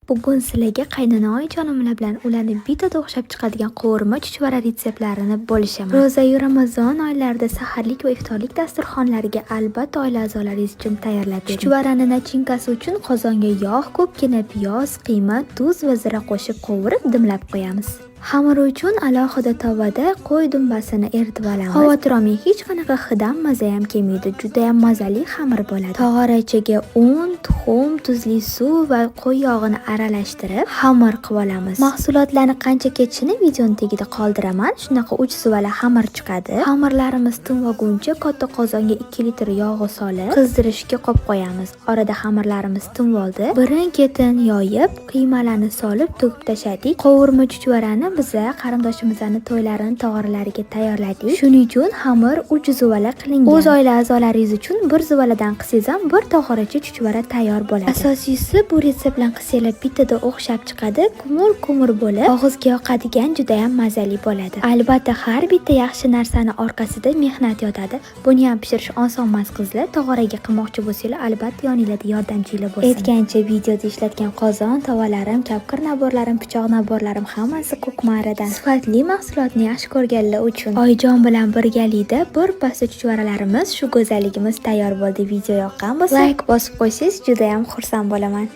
Bugun sizlarga qaynona oyijonim bilan ularni bitada o'xshab chiqadigan qovurma chuchvara retseptlarini bo'lishaman. Ro'za-yu Ramazon oylarida saharlik va iftorlik dasturxonlariga albatta oila a'zolaringiz uchun tayyorlab bering. Chuchvarani nachinkasi uchun qozonga yog', ko'pgina piyoz, qiyma, tuz va zira qo'shib qovurib dimlab qo'yamiz. Xamir uchun alohida tovada qo'y dumbasini eritib olamiz. Xavotir olmang, hech qanaqa hidam maza ham kelmaydi. Juda ham mazali xamir bo'ladi. Tog'ora ichiga un, tuxum, tuzli suv va qo'y yog'ini aralashtirib xamir qilib olamiz. Mahsulotlarni qancha ketishini videoning tagida qoldiraman. Shunaqa uch suvala xamir chiqadi. Xamirlarimiz tinmaguncha katta qozonga 2 litr yog' solib, qizdirishga qo'yib qo'yamiz. Orada xamirlarimiz tinvoldi. Birin-ketin yoyib, qiymalarni solib to'kib tashladik. Qovurma chuchvarani biza qarindoshimizning to'ylarini tog'oralariga tayyorladik. Shuning uchun xamir 3 zuvala qilingan. O'z oila a'zolaringiz uchun bir zuvaladan qilsangiz ham bir tog'oracha chuchvara tayyor bo'ladi. Asosiysi bu retsept bilan qilsanglar bitada o'xshab chiqadi, kumur bo'lib, og'izga yoqadigan juda ham mazali bo'ladi. Albatta har bitta yaxshi narsani orqasida mehnat yotadi. Buni ham pishirish oson emas qizlar. Tog'oraga qilmoqchi bo'lsanglar, albatta yoningizda yordamchilar bo'lsin. Aytgancha videoda ishlatgan qozon, tavalarim, kapkir naborlarim, pichoq naborlarim hammasi Ko'kmaridan. Sifatli mahsulotni yaxshi ko'rganlar uchun oyijon bilan birgalikda bir pasta chuchvaralarimiz, shu go'zalligimiz tayyor bo'ldi. Video yoqqan bo'lsa, like bosib qo'ysangiz juda ham xursand bo'laman.